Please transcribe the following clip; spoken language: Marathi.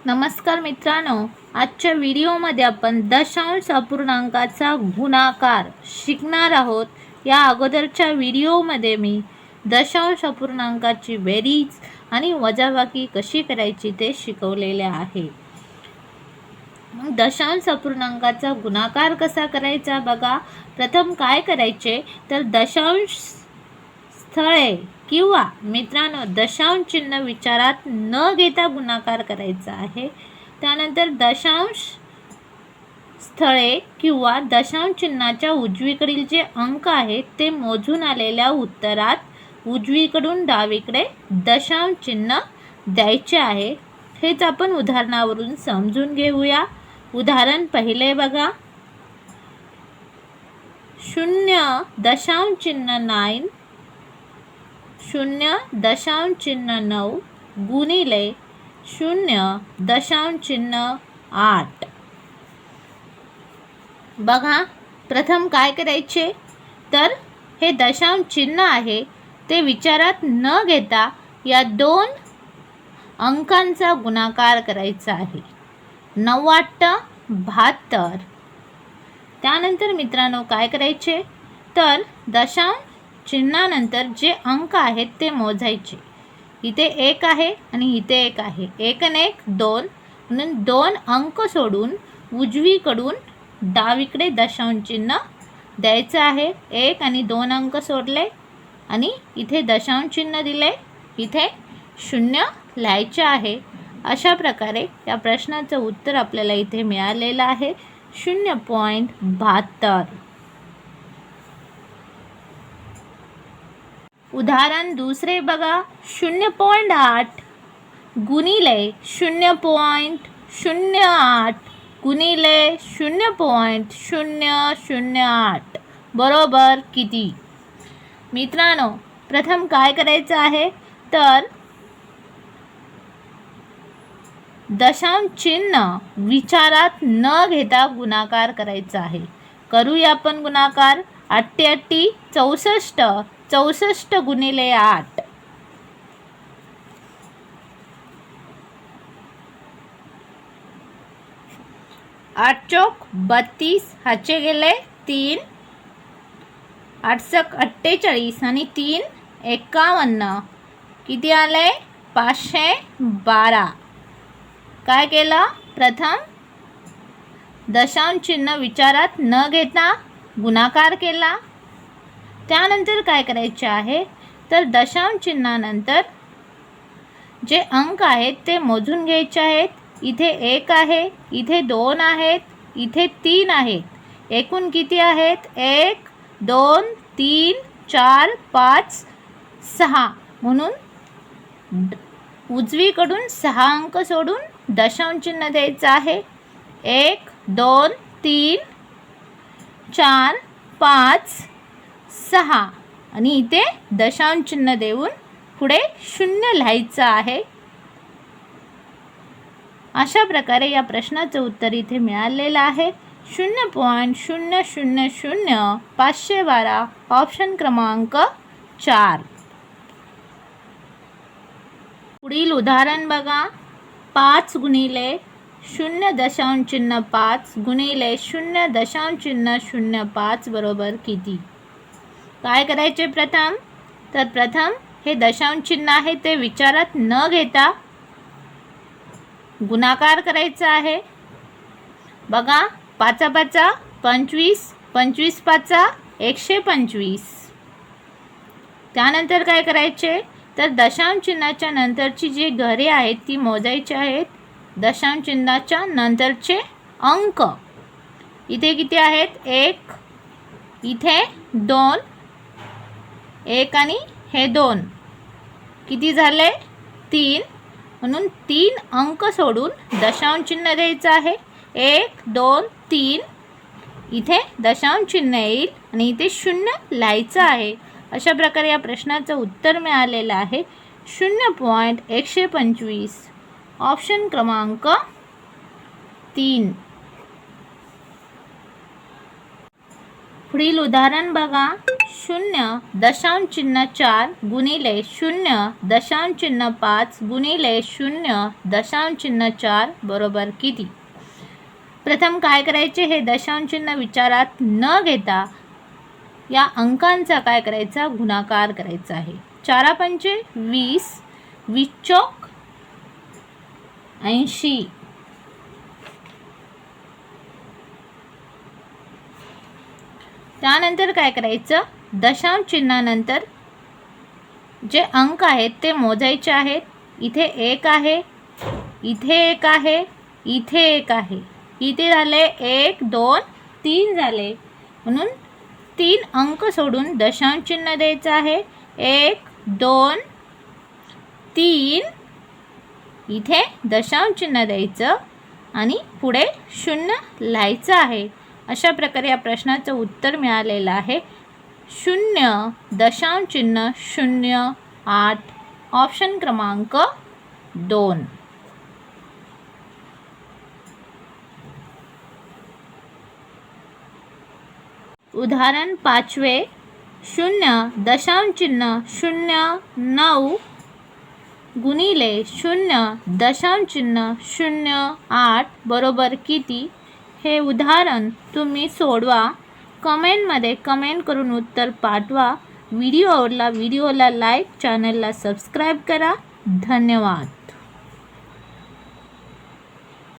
नमस्कार मित्रांनो, आजच्या व्हिडिओमध्ये आपण दशांश अपूर्णांकाचा गुणाकार शिकणार आहोत। या अगोदरच्या व्हिडिओमध्ये मी दशांश अपूर्णांकाची बेरीज आणि वजाबाकी कशी करायची ते शिकवलेले आहे। दशांश अपूर्णांकाचा गुणाकार कसा करायचा बघा। प्रथम काय करायचे तर दशांश स्थळे किंवा मित्रांनो दशांश चिन्ह विचारात न घेता गुणाकार करायचा आहे। त्यानंतर दशांश स्थळे किंवा दशांश चिन्हाच्या उजवीकडील जे अंक आहेत ते मोजून आलेल्या उत्तरात उजवीकडून डावीकडे दशांश चिन्ह द्यायचे आहे। हेच आपण उदाहरणावरून समजून घेऊया। उदाहरण पहिले बघा, 0.9 0.9 गुणिले 0.8 बघा। प्रथम काय करायचे तर हे दशांश चिन्ह आहे ते विचारात न घेता या दोन अंकांचा गुणाकार करायचा आहे। 9×8 = 72। त्यानंतर मित्रांनो काय करायचे तर दशांश चिन्हानंतर जे अंक आहेत ते मोजायचे। इथे 1 आहे आणि इथे 1 आहे, 1 आणि 1 2, म्हणून 2 अंक सोडून उजवीकडून डावीकडे दशांश चिन्ह द्यायचं आहे। 1 आणि 2 अंक सोडले आणि इथे दशांश चिन्ह दिले, इथे 0 लिहायचे आहे। अशा प्रकारे या प्रश्नाचं उत्तर आपल्याला इथे मिळालेलं आहे 0.72। उदाहरण दुसरे बघा, 0.8 गुणिले 0.08 गुणिले 0.008 बरोबर किती। मित्रांनो प्रथम काय करायचं आहे तर दशांश चिन्ह विचारात न घेता गुणाकार करायचा आहे। करूया आपण गुणाकार। 8×8 = 64, 64 गुणिले 8 8×4 = 32, हाचे गेले 3, 8×7 = 48 आणि 3 = 51, किती आले 512। काय केलं प्रथम दशांश चिन्ह विचारात न घेता गुणाकार केला। त्यानंतर काय करायचे आहे तर दशांश चिन्हानंतर जे अंक आहेत ते मोजून घ्यायचे आहेत। इथे 1 आहे, इथे 2 आहेत, इथे 3 आहेत, एकूण किती आहेत 1 2 3 4 5 6, म्हणून उजवीकडून 6 अंक सोडून दशांश चिन्ह द्यायचं आहे। 1 2 3 4 5 6 आणि इथे दशांश चिन्ह देऊन पुढे 0 लिहायचं आहे। अशा प्रकारे या प्रश्नाचं उत्तर इथे मिळालेलं आहे 0.000 512, ऑप्शन क्रमांक 4। पुढील उदाहरण बघा, 5 गुणिले 0.5 गुणिले 0.05 बरोबर किती। काय करायचे प्रथम तर प्रथम हे दशांश चिन्ह आहे ते विचारात न घेता गुणाकार करायचा आहे। बघा, 5×5 = 25, 25×5 = 125। त्यानंतर काय करायचे तर दशांश चिन्हाच्या नंतरची जी घरे आहेत ती मोजायची आहेत। दशांश चिन्हाच्या नंतरचे अंक इथे किती आहेत 1, इथे 2, 1 आणि हे 2, किती झाले 3, म्हणून 3 अंक सोडून दशांश चिन्ह द्यायचं आहे। 1 2 3, इथे दशांश चिन्ह येईल आणि इथे 0 लिहायचं आहे। अशा प्रकारे या प्रश्नाचं उत्तर मिळालेलं आहे 0.125, ऑप्शन क्रमांक 3। पुढील उदाहरण बघा, 0.4 गुणिले 0.5 गुणिले 0.4 बरोबर किती? प्रथम काय करायचे, हे दशांश चिन्ह विचारात न घेता या अंकांचा काय करायचा, गुणाकार करायचा आहे. 4 पंचे 20, 20 चौक 80. त्यानंतर काय करायचं, दशांश चिन्हानंतर जे अंक आहेत ते मोजायचे आहेत. इथे 1 आहे, इथे 1 आहे, इथे 1 आहे. इथे झाले 1 2 3 झाले, म्हणून 3 अंक सोडून दशांश चिन्ह द्यायचं आहे. 1 2 3, इथे दशांश चिन्ह द्यायचं आणि पुढे 0 लिहायचं आहे. अशा प्रकारे या प्रश्नाचं उत्तर मिळालेलं आहे 0.08. ऑप्शन क्रमांक 2. उदाहरण 5. 0.09 गुणिले 0.08 बरोबर किती? हे उदाहरण तुम्ही सोडवा. कमेंटमध्ये कमेंट करून उत्तर पाठवा. व्हिडिओला लाईक, चॅनलला सबस्क्राईब करा. धन्यवाद.